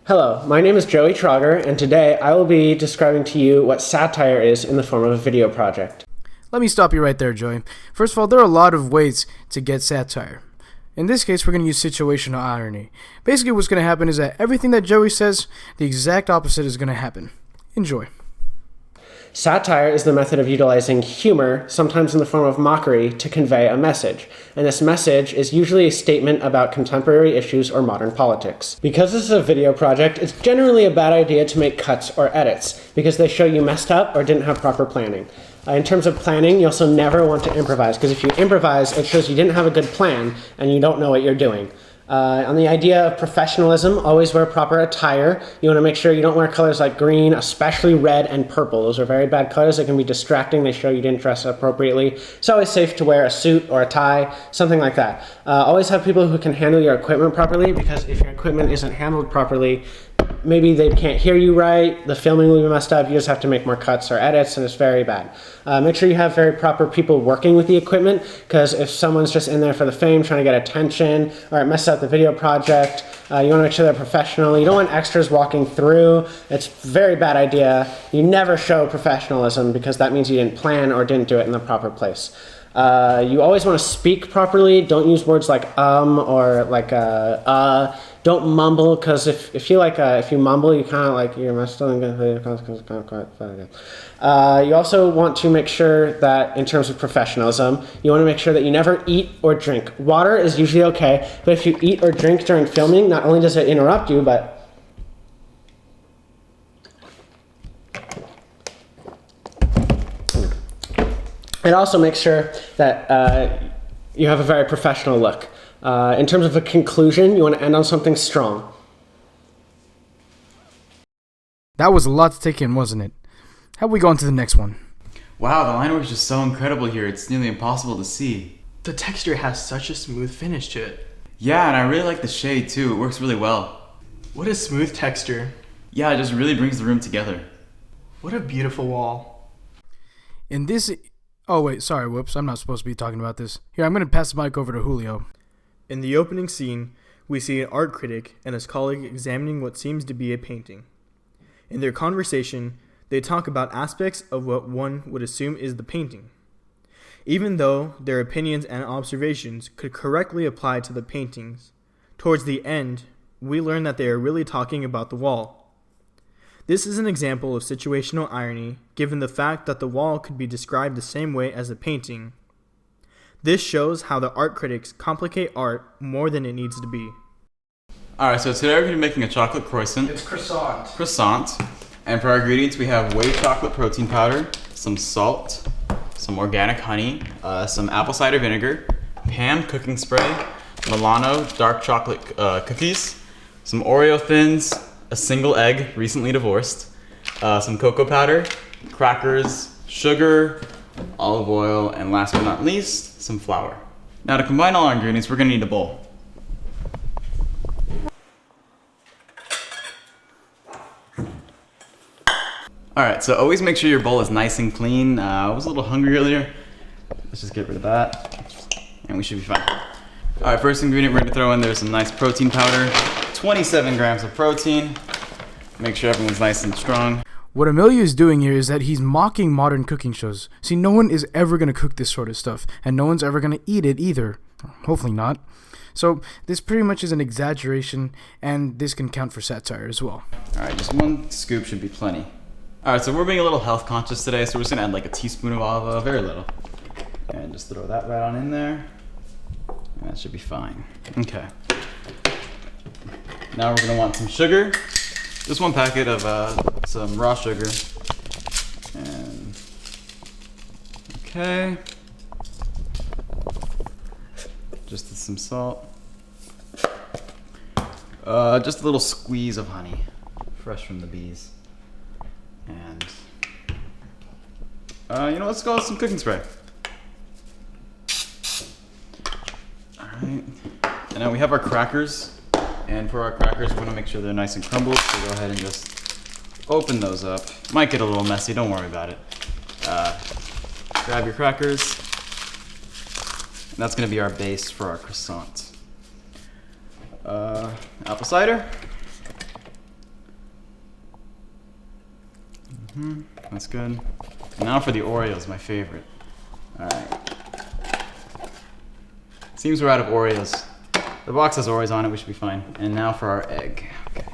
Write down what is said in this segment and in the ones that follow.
Hello, my name is Joey Trogger, and today I will be describing to you what satire is in the form of a video project. Let me stop you right there, Joey. First of all, there are a lot of ways to get satire. In this case, we're going to use situational irony. Basically, what's going to happen is that everything that Joey says, the exact opposite is going to happen. Enjoy. Satire is the method of utilizing humor, sometimes in the form of mockery, to convey a message. And this message is usually a statement about contemporary issues or modern politics. Because this is a video project, it's generally a bad idea to make cuts or edits, because they show you messed up or didn't have proper planning. In terms of planning, you also never want to improvise, because if you improvise, it shows you didn't have a good plan and you don't know what you're doing. On the idea of professionalism, always wear proper attire. You want to make sure you don't wear colors like green, especially red and purple. Those are very bad colors. They can be distracting. They show you didn't dress appropriately. It's always safe to wear a suit or a tie, something like that. Always have people who can handle your equipment properly, because if your equipment isn't handled properly, maybe they can't hear you right, the filming will be messed up, you just have to make more cuts or edits, and it's very bad. Make sure you have very proper people working with the equipment, because if someone's just in there for the fame, trying to get attention, or it messes up the video project, you want to make sure they're professional. You don't want extras walking through. It's a very bad idea. You never show professionalism, because that means you didn't plan or didn't do it in the proper place. You always want to speak properly. Don't use words like or like Don't mumble, because if you mumble, you kind of like you're still going to. You also want to make sure that in terms of professionalism, you want to make sure that you never eat or drink. Water is usually okay, but if you eat or drink during filming, not only does it interrupt you, but it also makes sure that you have a very professional look. In terms of a conclusion, you want to end on something strong. That was a lot to take in, wasn't it? How about we go on to the next one? Wow, the line work is just so incredible here. It's nearly impossible to see. The texture has such a smooth finish to it. Yeah, and I really like the shade too. It works really well. What a smooth texture. Yeah, it just really brings the room together. What a beautiful wall. In this... Oh, wait, sorry, whoops. I'm not supposed to be talking about this. Here, I'm going to pass the mic over to Julio. In the opening scene, we see an art critic and his colleague examining what seems to be a painting. In their conversation, they talk about aspects of what one would assume is the painting. Even though their opinions and observations could correctly apply to the paintings, towards the end, we learn that they are really talking about the wall. This is an example of situational irony, given the fact that the wall could be described the same way as a painting. This shows how the art critics complicate art more than it needs to be. Alright, so today we're going to be making a chocolate croissant. It's croissant. Croissant. And for our ingredients, we have whey chocolate protein powder, some salt, some organic honey, some apple cider vinegar, Pam cooking spray, Milano dark chocolate cookies, some Oreo thins, a single egg, recently divorced, some cocoa powder, crackers, sugar, olive oil, and last but not least, some flour. Now to combine all our ingredients, we're going to need a bowl. Alright, so always make sure your bowl is nice and clean. I was a little hungry earlier. Let's just get rid of that, and we should be fine. Alright, first ingredient we're going to throw in there is some nice protein powder. 27 grams of protein. Make sure everyone's nice and strong. What Emilio is doing here is that he's mocking modern cooking shows. See, no one is ever going to cook this sort of stuff, and no one's ever going to eat it either. Hopefully not. So this pretty much is an exaggeration, and this can count for satire as well. Alright, just one scoop should be plenty. Alright, so we're being a little health conscious today, so we're just going to add like a teaspoon of olive oil, very little. And just throw that right on in there. And that should be fine. Okay. Now we're going to want some sugar. Just one packet of some raw sugar. And okay. Just some salt. Just a little squeeze of honey, fresh from the bees. And let's go with some cooking spray. All right. And now we have our crackers. And for our crackers, we want to make sure they're nice and crumbled, so go ahead and just open those up. Might get a little messy, don't worry about it. Grab your crackers. And that's going to be our base for our croissant. Apple cider. That's good. Now for the Oreos, my favorite. Alright. Seems we're out of Oreos. The box has Oreos on it, we should be fine. And now for our egg. Okay.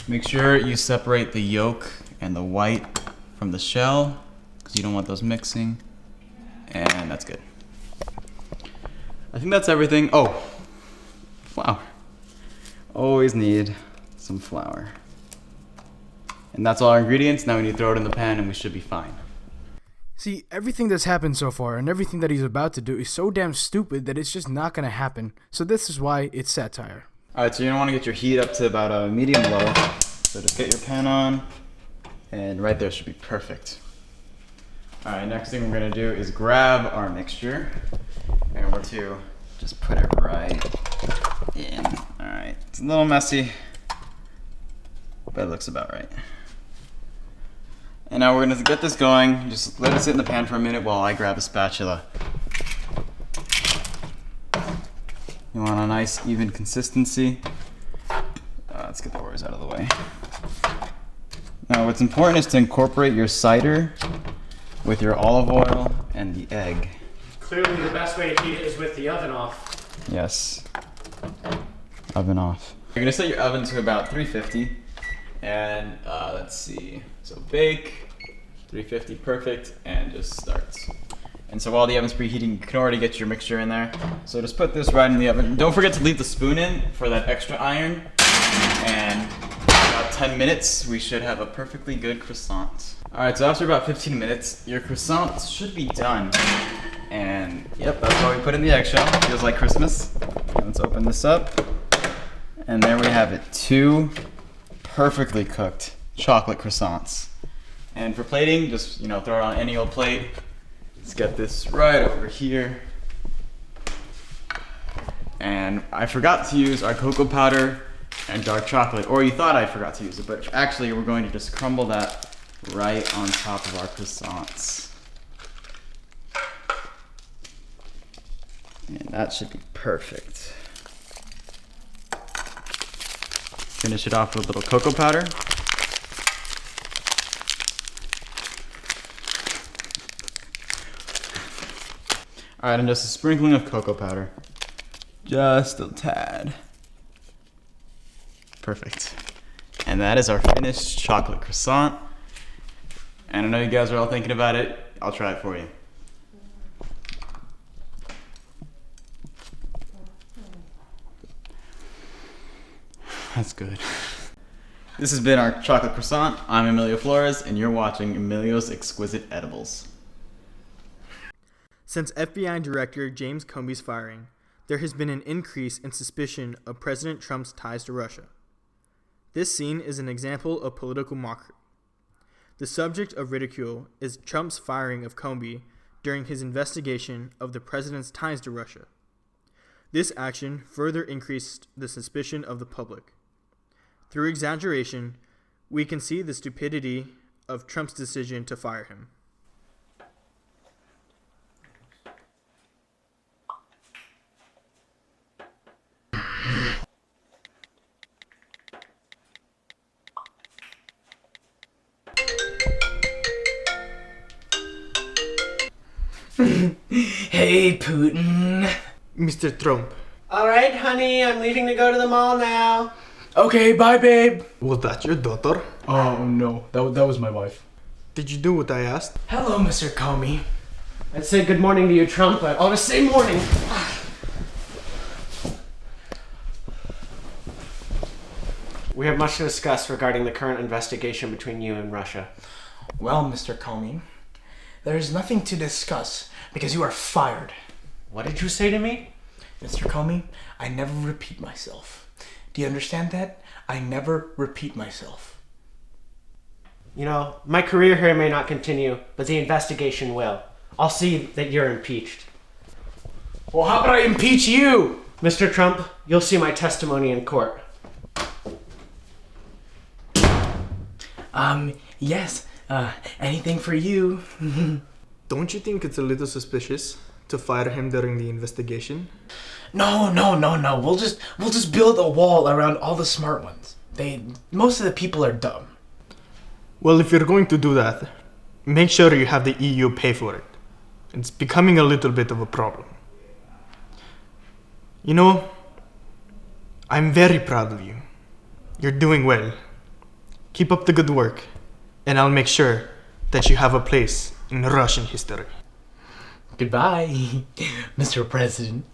Make sure you separate the yolk and the white from the shell, because you don't want those mixing. And that's good. I think that's everything. Oh, flour. Always need some flour. And that's all our ingredients. Now we need to throw it in the pan and we should be fine. See, everything that's happened so far and everything that he's about to do is so damn stupid that it's just not gonna happen. So this is why it's satire. Alright, so you're gonna wanna get your heat up to about a medium low. So just get your pan on, and right there should be perfect. Alright, next thing we're gonna do is grab our mixture, and we're to just put it right in. Alright, it's a little messy, but it looks about right. And now we're gonna get this going. Just let it sit in the pan for a minute while I grab a spatula. You want a nice even consistency. Let's get the Oreos out of the way. Now what's important is to incorporate your cider with your olive oil and the egg. Clearly the best way to heat it is with the oven off. Yes. Oven off. You're gonna set your oven to about 350. And let's see. So bake, 350, perfect, and just starts. And so while the oven's preheating, you can already get your mixture in there. So just put this right in the oven. Don't forget to leave the spoon in for that extra iron. And in about 10 minutes, we should have a perfectly good croissant. Alright, so after about 15 minutes, your croissant should be done. And yep, that's why we put in the eggshell. Feels like Christmas. Let's open this up. And there we have it. 2 perfectly cooked chocolate croissants. And for plating, just throw it on any old plate. Let's get this right over here. And I forgot to use our cocoa powder and dark chocolate, or you thought I forgot to use it, but actually we're going to just crumble that right on top of our croissants. And that should be perfect. Finish it off with a little cocoa powder. Alright, and just a sprinkling of cocoa powder. Just a tad. Perfect. And that is our finished chocolate croissant. And I know you guys are all thinking about it. I'll try it for you. That's good. This has been our chocolate croissant. I'm Emilio Flores, and you're watching Emilio's Exquisite Edibles. Since FBI Director James Comey's firing, there has been an increase in suspicion of President Trump's ties to Russia. This scene is an example of political mockery. The subject of ridicule is Trump's firing of Comey during his investigation of the president's ties to Russia. This action further increased the suspicion of the public. Through exaggeration, we can see the stupidity of Trump's decision to fire him. Hey, Putin. Mr. Trump, Alright, honey, I'm leaving to go to the mall now. Okay, bye, babe. was that your daughter? Oh no, that was my wife. Did you do what I asked? Hello, Mr. Comey. I'd say good morning to you, Trump, but I'll just say morning. We have much to discuss regarding the current investigation between you and Russia. Well, Mr. Comey, there is nothing to discuss because you are fired. What did you say to me? Mr. Comey, I never repeat myself. Do you understand that? I never repeat myself. You know, my career here may not continue, but the investigation will. I'll see that you're impeached. Well, how about I impeach you? Mr. Trump, you'll see my testimony in court. Yes, anything for you. Don't you think it's a little suspicious to fire him during the investigation? No. We'll just build a wall around all the smart ones. Most of the people are dumb. Well, if you're going to do that, make sure you have the EU pay for it. It's becoming a little bit of a problem. You know, I'm very proud of you. You're doing well. Keep up the good work, and I'll make sure that you have a place in Russian history. Goodbye, Mr. President.